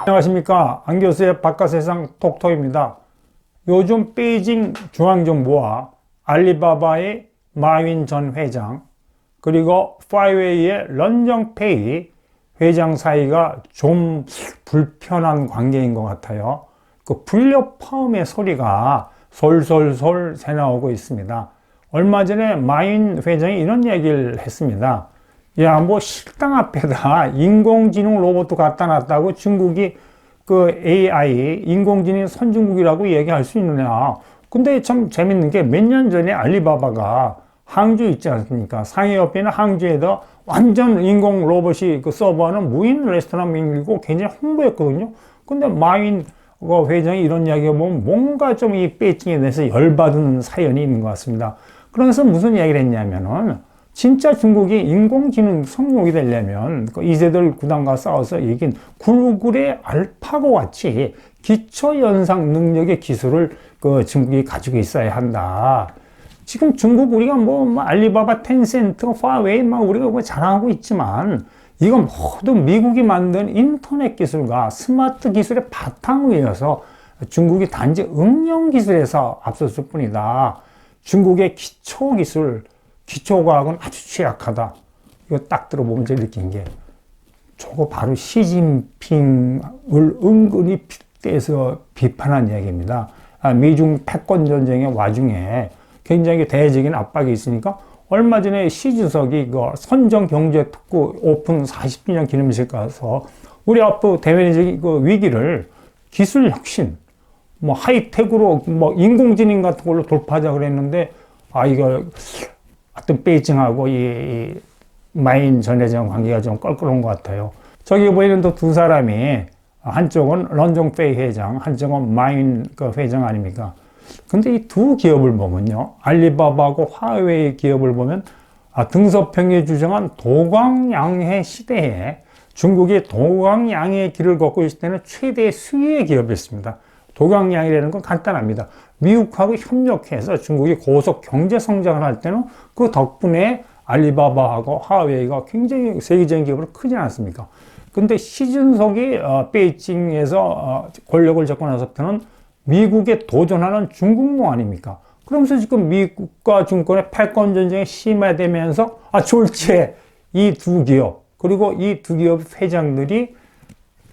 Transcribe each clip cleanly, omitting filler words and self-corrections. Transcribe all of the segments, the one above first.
안녕하십니까, 안교수의 바깥세상 톡톡입니다. 요즘 베이징 중앙정부와 알리바바의 마윈 전 회장, 그리고 파이웨이의 런정페이 회장 사이가 좀 불편한 관계인 것 같아요. 그 불협화음의 소리가 솔솔솔 새나오고 있습니다. 얼마 전에 마윈 회장이 이런 얘기를 했습니다. 야, 뭐 식당 앞에다 인공지능 로봇 갖다 놨다고 중국이 그 AI, 인공지능 선진국이라고 얘기할 수 있느냐. 근데 참 재밌는 게 몇 년 전에 알리바바가 항주 있지 않습니까? 상해 옆에 있는 항주에다 완전 인공 로봇이 그 서버하는 무인 레스토랑 밀고 굉장히 홍보했거든요. 근데 마윈 회장이 이런 이야기를 보면 뭔가 좀 이 베이징에 대해서 열받은 사연이 있는 것 같습니다. 그러면서 무슨 이야기를 했냐면은 진짜 중국이 인공지능 성공이 되려면 그 이세돌 구단과 싸워서 이긴 구글의 알파고 같이 기초연상 능력의 기술을 그 중국이 가지고 있어야 한다. 지금 중국 우리가 뭐 알리바바, 텐센트, 파웨이 막 우리가 뭐 자랑하고 있지만 이건 모두 미국이 만든 인터넷 기술과 스마트 기술의 바탕이어서 중국이 단지 응용 기술에서 앞섰을 뿐이다. 중국의 기초 기술, 기초과학은 아주 취약하다. 이거 딱 들어보면 제가 느낀 게 저거 바로 시진핑을 은근히 빗대서 비판한 이야기입니다. 미중 패권 전쟁의 와중에 굉장히 대외적인 압박이 있으니까 얼마 전에 시 주석이 그 선정경제특구 오픈 40주년 기념식 가서 우리 앞으로 대외적인 그 위기를 기술 혁신, 뭐 하이텍으로 뭐 인공지능 같은 걸로 돌파하자 그랬는데 이거 하여튼 베이징하고 이 마윈 전 회장 관계가 좀 껄끄러운 것 같아요. 저기 보이는 또 두 사람이 한쪽은 런정페이 회장, 한쪽은 마윈 그 회장 아닙니까? 근데 이 두 기업을 보면요, 알리바바하고 화웨이 기업을 보면 등서평이 주장한 도광양해 시대에 중국이 도광양해의 길을 걷고 있을 때는 최대 수혜의 기업이었습니다. 도광양이라는 건 간단합니다. 미국하고 협력해서 중국이 고속 경제 성장을 할 때는 그 덕분에 알리바바하고 화웨이가 굉장히 세계적인 기업으로 크지 않았습니까? 근데 시준석이 베이징에서 권력을 잡고 나서부터는 미국에 도전하는 중국몽 아닙니까? 그러면서 지금 미국과 중국의 패권 전쟁이 심화되면서 졸지에 이 두 기업, 그리고 이 두 기업 회장들이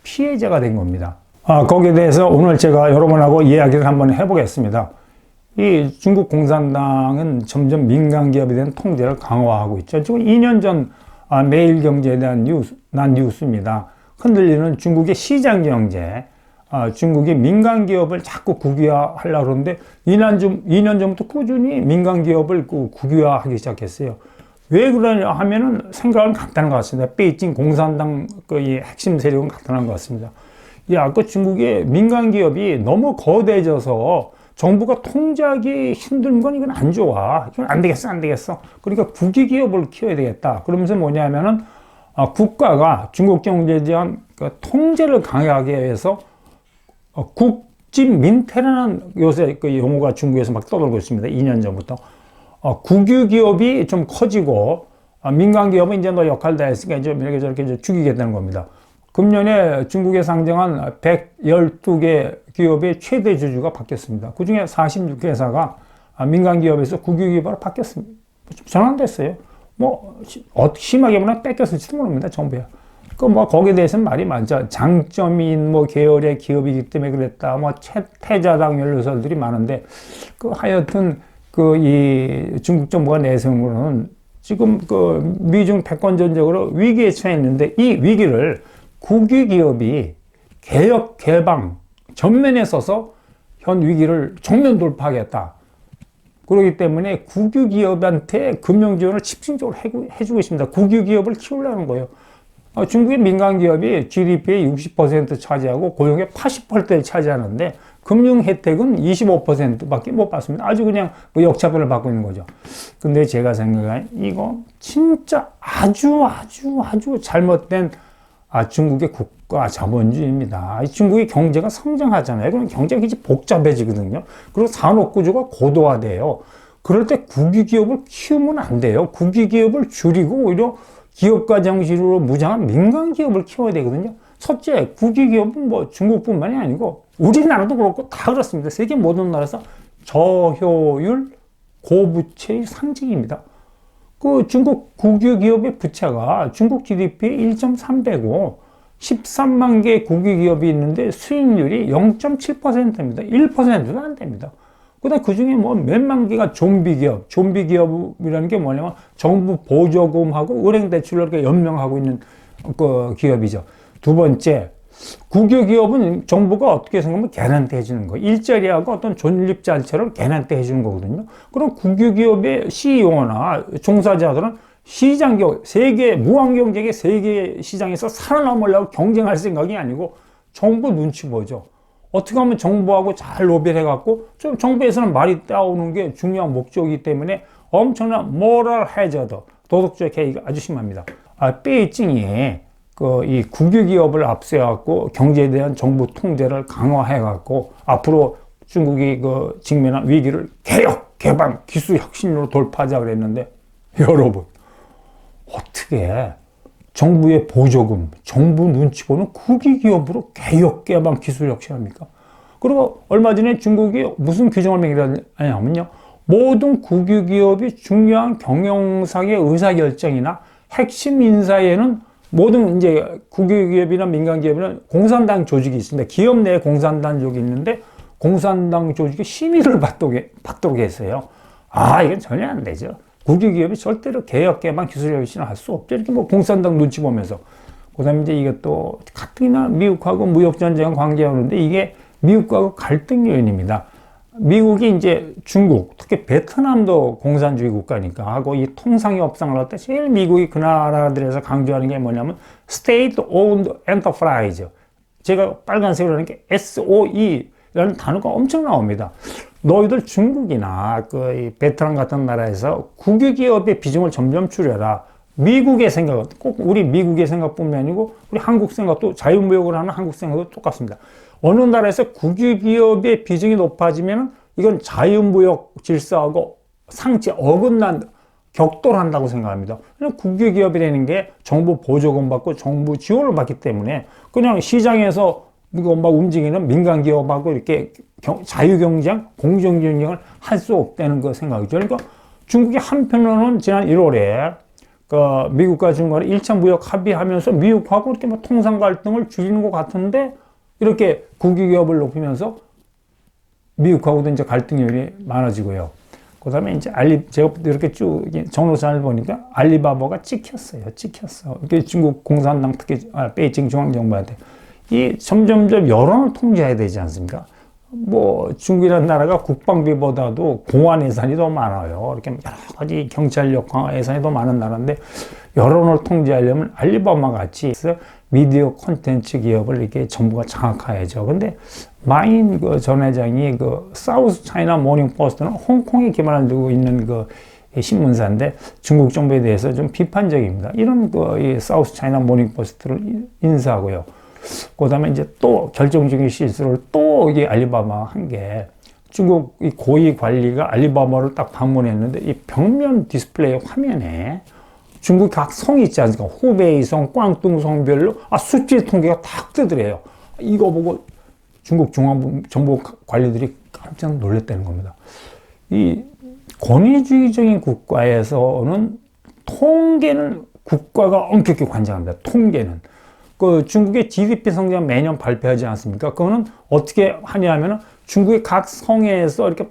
피해자가 된 겁니다. 거기에 대해서 오늘 제가 여러분하고 이야기를 한번 해보겠습니다. 이 중국 공산당은 점점 민간 기업에 대한 통제를 강화하고 있죠. 지금 2년 전 매일경제에 대한 뉴스입니다. 흔들리는 중국의 시장 경제, 중국이 민간 기업을 자꾸 국유화하려고 그러는데 2년 전부터 꾸준히 민간 기업을 국유화하기 시작했어요. 왜 그러냐 하면은 생각은 간단한 것 같습니다. 베이징 공산당 이 핵심 세력은 간단한 것 같습니다. 그 중국의 민간 기업이 너무 거대해져서 정부가 통제하기 힘든 건 이건 안 좋아. 이건 안 되겠어, 안 되겠어. 그러니까 국유 기업을 키워야 되겠다. 그러면서 뭐냐면은 국가가 중국 경제에 대한 통제를 강하게 위해서 국진민퇴라는 요새 그 용어가 중국에서 막 떠돌고 있습니다. 2년 전부터. 국유 기업이 좀 커지고 민간 기업은 이제 너 역할 다 했으니까 이제 이렇게 저렇게 이제 죽이겠다는 겁니다. 금년에 중국에 상장한 112개 기업의 최대 주주가 바뀌었습니다. 그 중에 46회사가 민간 기업에서 국유 기업으로 바뀌었습니다. 전환됐어요. 뭐 심하게 보면 뺏겼을지도 모릅니다. 정부야. 거기에 대해서는 말이 많죠. 장점인 계열의 기업이기 때문에 그랬다. 태자당 연루설들이 많은데, 하여튼, 이 중국 정부가 내세운거는 지금 미중 패권전적으로 위기에 처해 있는데, 이 위기를 국유 기업이 개혁, 개방, 전면에 서서 현 위기를 정면 돌파하겠다. 그렇기 때문에 국유 기업한테 금융 지원을 집중적으로 해주고 있습니다. 국유 기업을 키우려는 거예요. 중국의 민간 기업이 GDP의 60% 차지하고 고용의 80%를 차지하는데 금융 혜택은 25%밖에 못 받습니다. 아주 그냥 역차별을 받고 있는 거죠. 근데 제가 생각하기엔 이거 진짜 아주 잘못된 중국의 국가 자본주의입니다. 중국의 경제가 성장하잖아요. 그럼 경제가 굉장히 복잡해지거든요. 그리고 산업 구조가 고도화돼요. 그럴 때 국유기업을 키우면 안 돼요. 국유기업을 줄이고 오히려 기업가 정신으로 무장한 민간 기업을 키워야 되거든요. 첫째, 국유 기업은 뭐 중국뿐만이 아니고 우리나라도 그렇고 다 그렇습니다. 세계 모든 나라에서 저효율 고부채의 상징입니다. 그 중국 국유 기업의 부채가 중국 GDP의 1.3배고 13만 개 국유 기업이 있는데 수익률이 0.7%입니다. 1%도 안 됩니다. 그다음 그 중에 뭐 몇만 개가 좀비 기업이라는 게 뭐냐면 정부 보조금하고 은행 대출을 이렇게 연명하고 있는 그 기업이죠. 두 번째, 국유 기업은 정부가 어떻게 생각하면 걔한테 해주는 거예요. 일자리하고 어떤 존립자체를 걔한테 해주는 거거든요. 그럼 국유 기업의 CEO나 종사자들은 시장 세계 무한 경쟁의 세계 시장에서 살아남으려고 경쟁할 생각이 아니고 정부 눈치 보죠. 어떻게 하면 정부하고 잘 로비를 해갖고 좀 정부에서는 말이 따오는 게 중요한 목적이기 때문에 엄청난 모럴 해저드, 도덕적 해이가 아주 심합니다. 베이징이 이 국유 기업을 앞세워갖고 경제에 대한 정부 통제를 강화해갖고 앞으로 중국이 직면한 위기를 개혁, 개방, 기술 혁신으로 돌파하자 그랬는데 여러분 어떻게 정부의 보조금, 정부 눈치 보는 국유 기업으로 개혁, 개방, 기술 혁신합니까? 그리고 얼마 전에 중국이 무슨 규정을 매기냐면요. 모든 국유 기업이 중요한 경영상의 의사결정이나 핵심 인사에는 모든 이제 국유기업이나 민간기업이나 공산당 조직이 있습니다. 기업 내에 공산당 조직이 있는데 공산당 조직의 심의를 받도록 했어요. 이건 전혀 안 되죠. 국유기업이 절대로 개혁, 개방, 기술 혁신을 할 수 없죠. 이렇게 뭐 공산당 눈치 보면서. 그 다음에 이제 이것도 가뜩이나 미국하고 무역전쟁 관계하는데 이게 미국하고 갈등 요인입니다. 미국이 이제 중국, 특히 베트남도 공산주의 국가니까 하고 이 통상의 업상을 할 때 제일 미국이 그 나라들에서 강조하는 게 뭐냐면 State Owned Enterprise. 제가 빨간색으로 하는 게 SOE라는 단어가 엄청 나옵니다. 너희들 중국이나 이 베트남 같은 나라에서 국유기업의 비중을 점점 줄여라. 미국의 생각은 꼭 우리 미국의 생각뿐만 아니고 우리 한국 생각도 자유무역을 하는 한국 생각도 똑같습니다. 어느 나라에서 국유기업의 비중이 높아지면 이건 자유무역 질서하고 상체 격돌한다고 생각합니다. 국유기업이라는 게 정부 보조금 받고 정부 지원을 받기 때문에 그냥 시장에서 막 움직이는 민간기업하고 이렇게 자유경쟁, 공정경쟁을 할 수 없다는 그 생각이죠. 그러니까 중국이 한편으로는 지난 1월에 미국과 중국이 1차 무역 합의하면서 미국하고 이렇게 뭐 통상 갈등을 줄이는 것 같은데 이렇게 국유기업을 높이면서 미국하고도 이제 갈등이 많아지고요. 그 다음에 이제 제가 이렇게 쭉 정로상을 보니까 알리바바가 찍혔어요. 이렇게 중국 공산당 특히 베이징 중앙정부한테 점점점 여론을 통제해야 되지 않습니까? 뭐 중국이라는 나라가 국방비보다도 공안 예산이 더 많아요. 이렇게 여러 가지 경찰력 강화 예산이 더 많은 나라인데 여론을 통제하려면 알리바바 같이 미디어 콘텐츠 기업을 이렇게 정부가 장악해야죠. 근데 마인 전 회장이 사우스 차이나 모닝 포스트는 홍콩에 기반을 두고 있는 신문사인데 중국 정부에 대해서 좀 비판적입니다. 이런 이 사우스 차이나 모닝 포스트를 인수하고요. 그 다음에 이제 또 결정적인 실수를 또 이게 알리바바 한 게 중국 이 고위 관리가 알리바바를 딱 방문했는데 이 벽면 디스플레이 화면에 중국 각 성이 있지 않습니까? 후베이성, 꽝뚱성별로 수치 통계가 딱 뜨더래요. 이거 보고 중국 중앙정부 관리들이 깜짝 놀랐다는 겁니다. 이 권위주의적인 국가에서는 통계는 국가가 엄격히 관장합니다. 통계는. 중국의 GDP 성장 매년 발표하지 않습니까? 그거는 어떻게 하냐면은 중국의 각 성에서 이렇게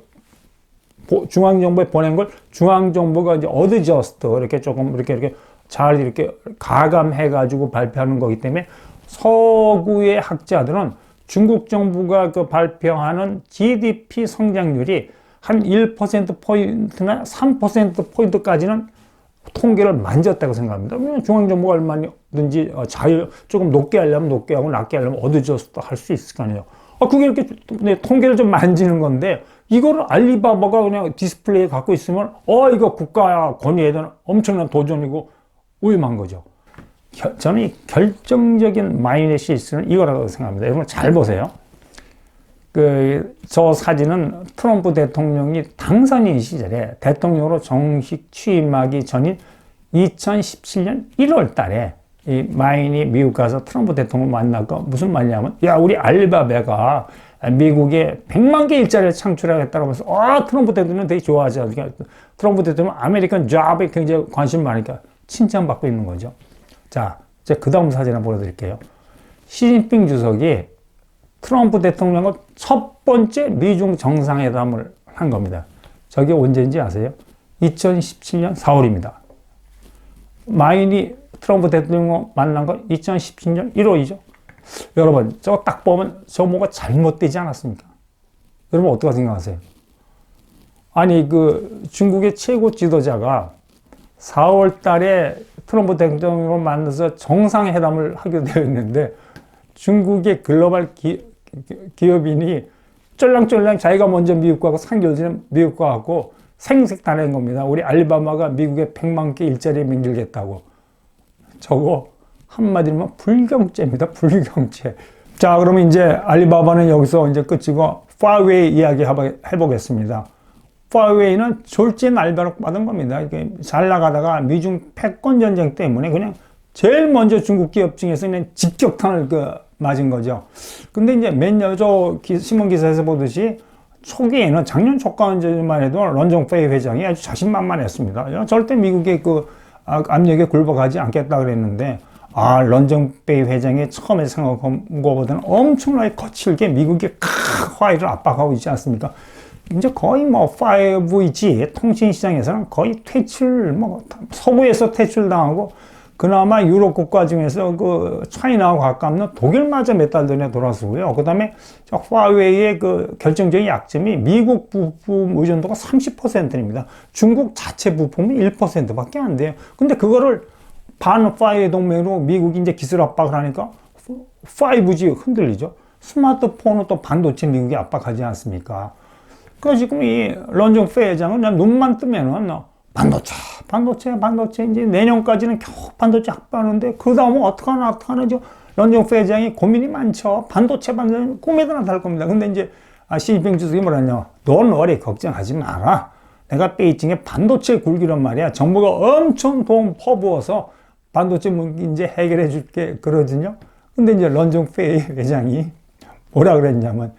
중앙정부에 보낸 걸 중앙정부가 이제 어드저스트 이렇게 조금 이렇게 잘 이렇게 가감해가지고 발표하는 거기 때문에 서구의 학자들은 중국 정부가 발표하는 GDP 성장률이 한 1%포인트나 3%포인트까지는 통계를 만졌다고 생각합니다. 왜냐면 중앙정부가 얼마든지 조금 높게 하려면 높게 하고 낮게 하려면 어드저스트 할 수 있을 거 아니에요. 그게 이렇게 통계를 좀 만지는 건데 이거를 알리바바가 그냥 디스플레이에 갖고 있으면 이거 국가 권위에 대한 엄청난 도전이고 위험한 거죠. 저는 이 결정적인 마인의 실수는 이거라고 생각합니다. 여러분 잘 보세요. 저 사진은 트럼프 대통령이 당선인 시절에 대통령으로 정식 취임하기 전인 2017년 1월 달에 이 마윈이 미국 가서 트럼프 대통령 만나고 무슨 말이냐면, 야, 우리 알리바바가 미국에 100만 개 일자리를 창출하겠다고 해서, 트럼프 대통령 되게 좋아하지 않습니까? 트럼프 대통령 아메리칸 잡에 굉장히 관심 많으니까 칭찬받고 있는 거죠. 자, 이제 그 다음 사진 한번 보여드릴게요. 시진핑 주석이 트럼프 대통령과 첫 번째 미중 정상회담을 한 겁니다. 저게 언제인지 아세요? 2017년 4월입니다. 마윈이 트럼프 대통령 만난 건 2017년 1월이죠. 여러분, 저거 딱 보면 저 뭐가 잘못되지 않았습니까? 여러분, 어떻게 생각하세요? 아니, 그 중국의 최고 지도자가 4월 달에 트럼프 대통령을 만나서 정상회담을 하게 되어 있는데, 중국의 글로벌 기업인이 쫄랑쫄랑 자기가 먼저 미국과 하고 3개월 전에 미국과 하고 생색다낸 겁니다. 우리 알리바바가 미국에 100만 개 일자리 만들겠다고. 저거 한마디로 불경죄입니다. 불경죄. 자, 그러면 이제 알리바바는 여기서 이제 끝이고 파웨이 이야기 해보겠습니다. 파웨이는 졸지에 날벼락 받은 겁니다. 이게 잘 나가다가 미중 패권 전쟁 때문에 그냥 제일 먼저 중국 기업 중에서 그냥 직격탄을 맞은 거죠. 근데 이제 저 신문 기사에서 보듯이 초기에는 작년 초까지만 해도 런정페이 회장이 아주 자신만만했습니다. 절대 미국의 압력에 굴복하지 않겠다 그랬는데, 런정페이 회장이 처음에 생각한 것보다는 엄청나게 거칠게 미국의 화이를 압박하고 있지 않습니까? 이제 거의 5G 통신 시장에서는 거의 서구에서 퇴출당하고, 그나마 유럽 국가 중에서 차이나와 가깝는 독일마저 몇 달 전에 돌아서고요. 그 다음에 화웨이의 결정적인 약점이 미국 부품 의존도가 30%입니다. 중국 자체 부품은 1%밖에 안 돼요. 근데 그거를 반화웨이 동맹으로 미국이 이제 기술 압박을 하니까 5G 흔들리죠. 스마트폰은 또 반도체 미국이 압박하지 않습니까? 그래서 지금 이 런정페이 회장은 그냥 눈만 뜨면은 반도체 이제 내년까지는 겨우 반도체 확보하는데 그 다음은 어떡하나 런정페이 회장이 고민이 많죠. 반도체 꿈에도 나타날 겁니다. 근데 이제 시진핑 주석이 뭐랬냐? Don't worry, 걱정하지 마라. 내가 베이징에 반도체 굴기란 말이야. 정부가 엄청 돈 퍼부어서 반도체 문제 해결해 줄게 그러거든요. 근데 이제 런정페이 회장이 뭐라 그랬냐면,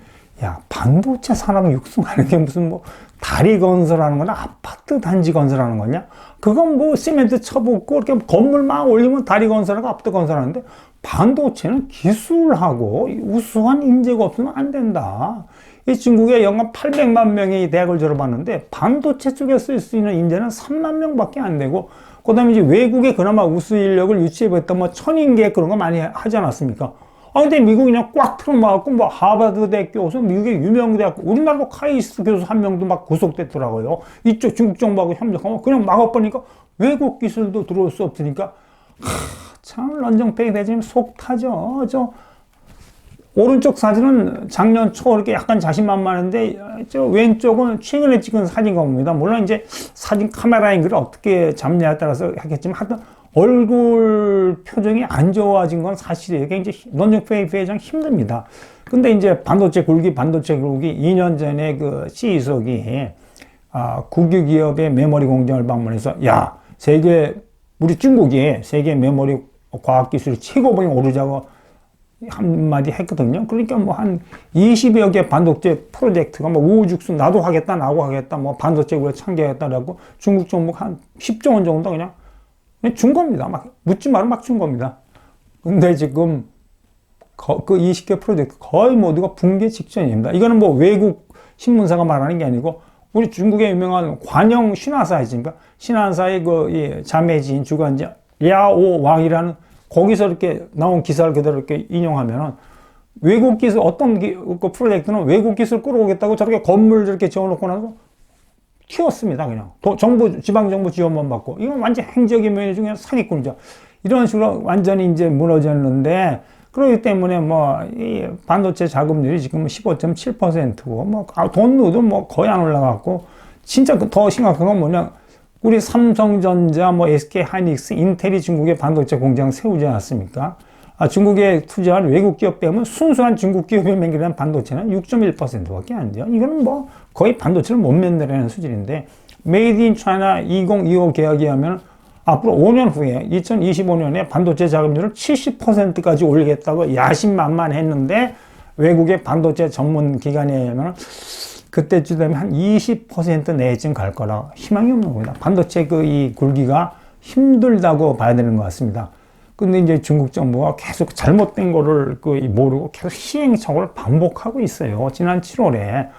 야, 반도체 산업 육성하는 게 무슨 다리 건설하는 거나 아파트 단지 건설하는 거냐? 그건 시멘트 쳐붓고 이렇게 건물 막 올리면 다리 건설하고 아파트 건설하는데, 반도체는 기술하고 우수한 인재가 없으면 안 된다. 이 중국에 연간 800만 명이 대학을 졸업하는데 반도체 쪽에 쓸 수 있는 인재는 3만 명밖에 안 되고, 그 다음에 이제 외국에 그나마 우수 인력을 유치해봤던 천인계 그런 거 많이 하지 않았습니까? 근데 미국이 그냥 꽉 틀어막고 하버드 대학 교수, 미국의 유명 대학, 우리나라도 카이스트 교수 한 명도 막 구속됐더라고요. 이쪽 중국 정부하고 협력하면 그냥 막아버리니까 외국 기술도 들어올 수 없으니까, 참 런정페이 회장님 속 타죠. 오른쪽 사진은 작년 초 이렇게 약간 자신만만한데, 저 왼쪽은 최근에 찍은 사진 겁니다. 물론 이제 사진 카메라 앵글을 어떻게 잡냐에 따라서 하겠지만, 하여튼 얼굴 표정이 안 좋아진 건 사실이에요. 굉장히 런정페이 회장 힘듭니다. 근데 이제 반도체 굴기 2년 전에 CE석이 국유 기업의 메모리 공장을 방문해서, 야, 우리 중국이 세계 메모리 과학기술이 최고봉에 오르자고 한마디 했거든요. 그러니까 한 20여 개 반도체 프로젝트가 우후죽순 나도 하겠다, 반도체 우리가 창개하겠다라고 중국 정부가 한 10조 원 정도 그냥 준 겁니다. 묻지 말고 막 준 겁니다. 근데 지금 그 20개 프로젝트 거의 모두가 붕괴 직전입니다. 이거는 외국 신문사가 말하는 게 아니고 우리 중국의 유명한 관영 신화사 있습니까? 신화사의 이 자매지인 주관자 야오 왕이라는, 거기서 이렇게 나온 기사를 그대로 이렇게 인용하면은, 외국 기술, 어떤 프로젝트는 외국 기술 끌어오겠다고 저렇게 건물 저렇게 지어놓고 나서 튀었습니다. 그냥 지방정부 지원만 받고. 이건 완전 행정의 면에 중에 사기꾼이죠. 이런 식으로 완전히 이제 무너졌는데, 그렇기 때문에 이 반도체 자금률이 지금 15.7%고, 돈도 거의 안 올라갔고, 진짜 더 심각한 건 뭐냐? 우리 삼성전자, SK 하이닉스, 인텔이 중국에 반도체 공장 세우지 않았습니까? 중국에 투자한 외국 기업 빼면 순수한 중국 기업에 매개된 반도체는 6.1%밖에 안 돼요. 이거는 거의 반도체를 못 만들어내는 수준인데, 메이드 인 차이나 2025 계약이 하면 앞으로 5년 후에 2025년에 반도체 자금률을 70%까지 올리겠다고 야심만만했는데 외국의 반도체 전문 기관에 의하면 그때쯤 되면 한 20% 내외쯤 갈 거라 희망이 없는 겁니다. 반도체 이 굴기가 힘들다고 봐야 되는 것 같습니다. 근데 이제 중국 정부가 계속 잘못된 거를 모르고 계속 시행착오를 반복하고 있어요. 지난 7월에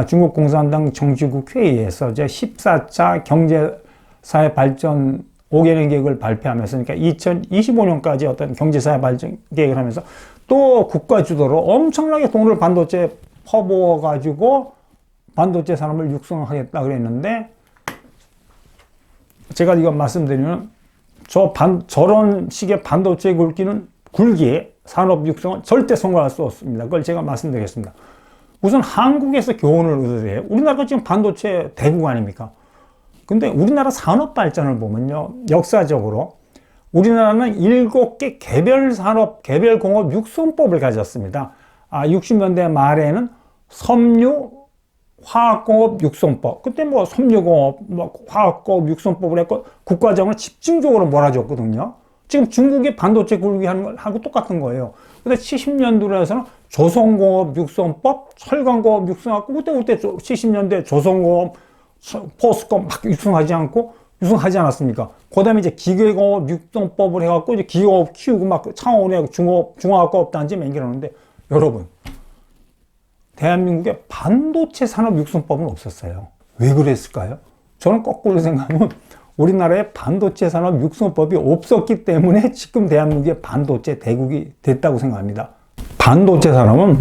중국 공산당 정치국 회의에서 제 14차 경제사회 발전 5개년 계획을 발표하면서, 그러니까 2025년까지 어떤 경제사회 발전 계획을 하면서 또 국가 주도로 엄청나게 돈을 반도체에 퍼부어가지고 반도체 산업을 육성하겠다 그랬는데, 제가 이거 말씀드리면 저런 식의 반도체 굴기 산업 육성은 절대 성공할 수 없습니다. 그걸 제가 말씀드리겠습니다. 우선 한국에서 교훈을 얻어야 돼요. 우리나라가 지금 반도체 대국 아닙니까? 근데 우리나라 산업 발전을 보면요, 역사적으로 우리나라는 7개 개별 산업, 개별 공업 육성법을 가졌습니다. 60년대 말에는 섬유 화학공업 육성법, 그때 뭐 섬유공업, 화학공업 육성법을 했고 국가정을 집중적으로 몰아줬거든요. 지금 중국의 반도체 굴기 하는 거하고 똑같은 거예요. 근데 70년도에서는 조선공업 육성법, 철강공업 육성하고, 그때 70년대 조선공업, 포스코 막 육성하지 않았습니까? 그 다음에 이제 기계공업 육성법을 해갖고 이제 기계공업 키우고 막 창원에 중화학과업단지 맹기라는데, 여러분, 대한민국에 반도체 산업 육성법은 없었어요. 왜 그랬을까요? 저는 거꾸로 생각하면 우리나라에 반도체 산업 육성법이 없었기 때문에 지금 대한민국의 반도체 대국이 됐다고 생각합니다. 반도체 산업은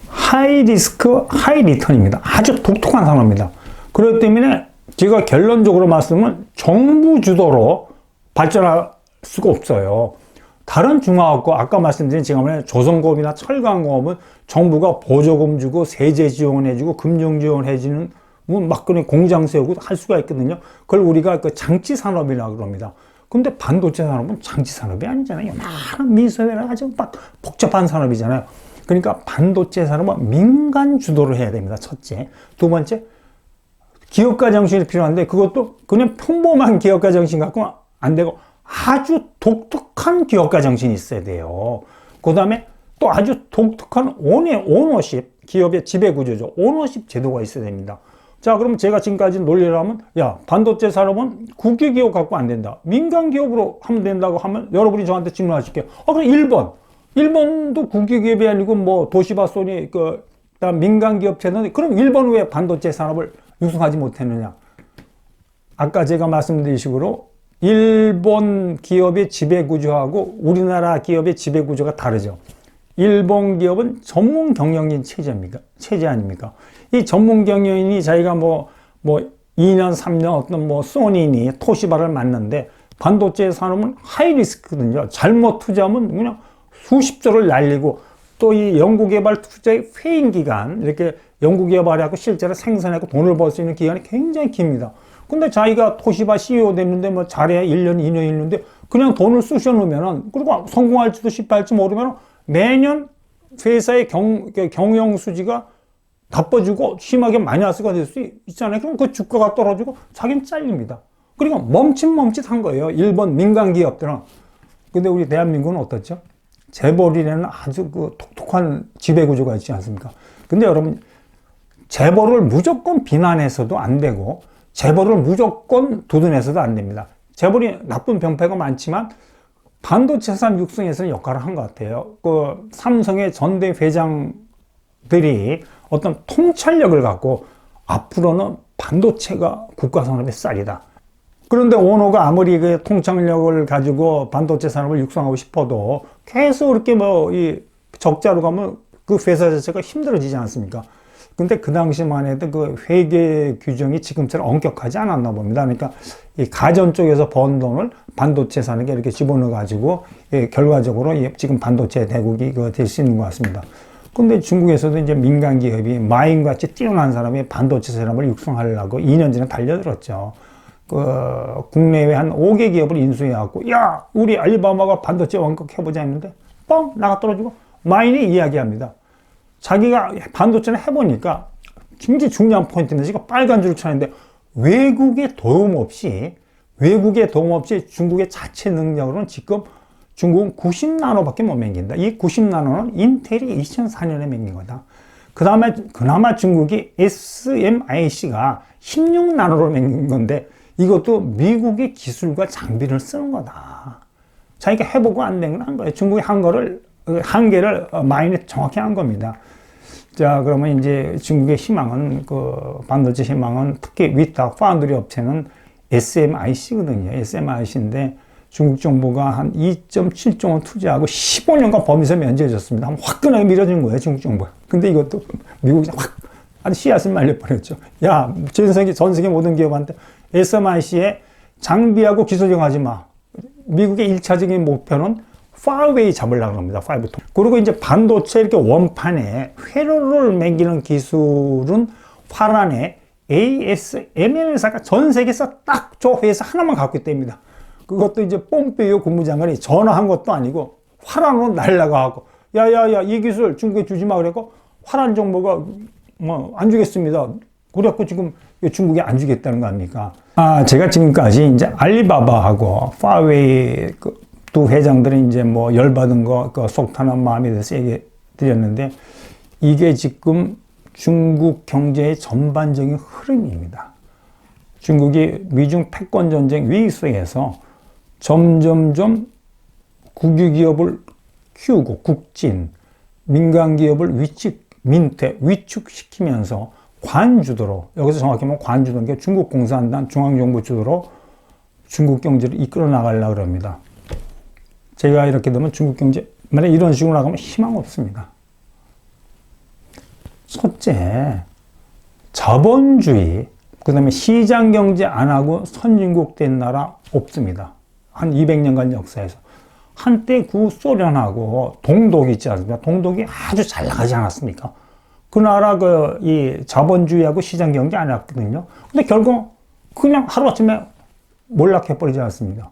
하이 리스크, 하이 리턴입니다. 아주 독특한 산업입니다. 그렇기 때문에 제가 결론적으로 말씀은 정부 주도로 발전할 수가 없어요. 다른 중화학과, 아까 말씀드린 지금 조선공업이나 철강공업은 정부가 보조금 주고 세제 지원해주고 금융 지원해주는 막 그런 공장 세우고 할 수가 있거든요. 그걸 우리가 장치 산업이라고 그럽니다. 근데 반도체 산업은 장치 산업이 아니잖아요. 많은 미소회나 아주 막 복잡한 산업이잖아요. 그러니까 반도체 산업은 민간 주도를 해야 됩니다. 첫째. 두 번째, 기업가 정신이 필요한데 그것도 그냥 평범한 기업가 정신 갖고는 안 되고 아주 독특한 기업가 정신이 있어야 돼요. 그 다음에 또 아주 독특한 오너십, 기업의 지배구조죠. 오너십 제도가 있어야 됩니다. 자, 그럼 제가 지금까지 논리를 하면, 야, 반도체 산업은 국유기업 갖고 안 된다. 민간기업으로 하면 된다고 하면 여러분이 저한테 질문하실게요. 그럼 일본도 국유기업이 아니고 뭐 도시바, 소니, 그다음 민간기업 체는, 그럼 일본은 왜 반도체 산업을 육성하지 못했느냐? 아까 제가 말씀드린 식으로 일본 기업의 지배구조하고 우리나라 기업의 지배구조가 다르죠. 일본 기업은 전문 경영인 체제 아닙니까? 이 전문 경영인이 자기가 뭐 2년, 3년 어떤 소니니 토시바를 맡는데, 반도체 산업은 하이 리스크거든요. 잘못 투자하면 그냥 수십조를 날리고, 또 이 연구개발 투자의 회인 기간, 이렇게 연구개발하고 실제로 생산하고 돈을 벌 수 있는 기간이 굉장히 깁니다. 근데 자기가 토시바 CEO 됐는데 잘해야 1년, 2년 있는데 그냥 돈을 쑤셔 놓으면은, 그리고 성공할지도 실패할지 모르면 매년 회사의 경영 수지가 나빠지고 심하게 마이너스가 될 수 있잖아요. 그럼 그 주가가 떨어지고 자기는 잘립니다. 그리고 멈칫멈칫한 거예요, 일본 민간 기업들은. 근데 우리 대한민국은 어떻죠? 재벌이라는 아주 독특한 지배구조가 있지 않습니까? 근데 여러분, 재벌을 무조건 비난해서도 안 되고 재벌을 무조건 두둔해서도 안 됩니다. 재벌이 나쁜 병폐가 많지만 반도체 산업 육성에서는 역할을 한 것 같아요. 삼성의 전대 회장들이 어떤 통찰력을 갖고 앞으로는 반도체가 국가산업의 쌀이다. 그런데 오너가 아무리 그 통찰력을 가지고 반도체 산업을 육성하고 싶어도 계속 이렇게 이 적자로 가면 그 회사 자체가 힘들어지지 않습니까? 근데 그 당시만 해도 그 회계 규정이 지금처럼 엄격하지 않았나 봅니다. 그러니까 이 가전 쪽에서 번 돈을 반도체 산업에 이렇게 집어넣어 가지고 결과적으로 지금 반도체 대국이 될 수 있는 것 같습니다. 근데 중국에서도 이제 민간 기업이 마인같이 뛰어난 사람이 반도체 산업을 육성하려고 2년 전에 달려들었죠. 국내외 한 5개 기업을 인수해갖고, 야, 우리 알리바바가 반도체 원격 해보자 했는데 뻥 나가 떨어지고, 마인이 이야기합니다. 자기가 반도체를 해보니까 굉장히 중요한 포인트인데, 지금 빨간 줄을 쳐는데 외국의 도움 없이 외국의 도움 없이 중국의 자체 능력으로는 지금 중국은 90나노밖에 못 맹긴다. 이 90나노는 인텔이 2004년에 맹긴 거다. 그나마 중국이 SMIC가 16나노로 맹긴 건데 이것도 미국의 기술과 장비를 쓰는 거다. 자기가 해보고 안 된 건 한 거예요. 중국이 한계를 마인에 정확히 한 겁니다. 자, 그러면 이제 중국의 희망은, 반도체 희망은 특히 위탁, 파운드리 업체는 SMIC거든요. SMIC인데 중국 정부가 한 2.7조 원 투자하고 15년간 범위에서 면제해줬습니다. 화끈하게 밀어준 거예요, 중국 정부가. 근데 이것도 미국이 확 아주 씨앗을 말려버렸죠. 야, 전 세계 모든 기업한테 SMIC에 장비하고 기술 정하지 마. 미국의 1차적인 목표는 파웨이 잡으려고 합니다. 5. 그리고 이제 반도체 이렇게 원판에 회로를 매기는 기술은 화란에 ASML 회사가 전 세계에서 딱 저 회사 하나만 갖고 있답니다. 그것도 이제 폼페이오 국무장관이 전화한 것도 아니고 화란으로 날라가고 야야야 이 기술 중국에 주지 마 그랬고 화란 정부가 뭐 안 주겠습니다. 그래갖고 지금 중국에 안 주겠다는 거 아닙니까? 제가 지금까지 이제 알리바바하고 파웨이 두 회장들이 이제 뭐 열받은 거 속 타는 마음에 대해서 얘기 드렸는데 이게 지금 중국 경제의 전반적인 흐름입니다. 중국이 미중 패권 전쟁 위기 속에서 점점점 국유기업을 키우고 국진, 민간기업을 위축시키면서 관주도로, 여기서 정확히 말하면 관주도는 게 중국 공산당 중앙정부 주도로 중국 경제를 이끌어 나가려고 합니다. 제가 이렇게 되면 중국 경제, 만약 이런 식으로 나가면 희망 없습니다. 첫째, 자본주의, 그 다음에 시장 경제 안 하고 선진국 된 나라 없습니다. 한 200년간 역사에서. 한때 구소련하고 동독이 있지 않습니까? 동독이 아주 잘 나가지 않았습니까? 그 나라 이 자본주의하고 시장 경제 안 했거든요. 근데 결국 그냥 하루아침에 몰락해버리지 않습니다.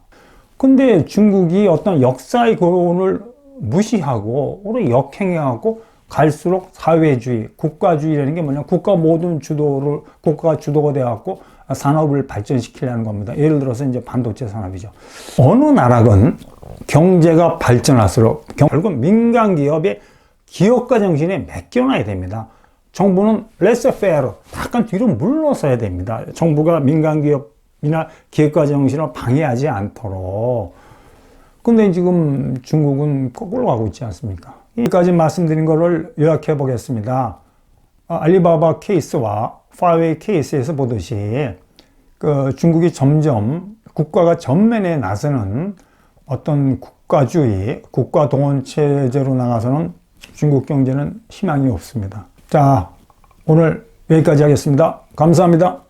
근데 중국이 어떤 역사의 교훈을 무시하고 오히려 역행해하고 갈수록 사회주의, 국가주의라는 게 뭐냐, 국가가 주도가 돼갖고 산업을 발전시키려는 겁니다. 예를 들어서 이제 반도체 산업이죠. 어느 나라건 경제가 발전할수록 결국 민간 기업의 기업가 정신에 맡겨놔야 됩니다. 정부는 레세페르 약간 뒤로 물러서야 됩니다. 정부가 민간 기업이나 기업가 정신을 방해하지 않도록. 근데 지금 중국은 거꾸로 가고 있지 않습니까? 여기까지 말씀드린 거를 요약해 보겠습니다. 알리바바 케이스와 파웨이 케이스에서 보듯이 중국이 점점 국가가 전면에 나서는 어떤 국가주의, 국가 동원 체제로 나가서는 중국 경제는 희망이 없습니다. 자, 오늘 여기까지 하겠습니다. 감사합니다.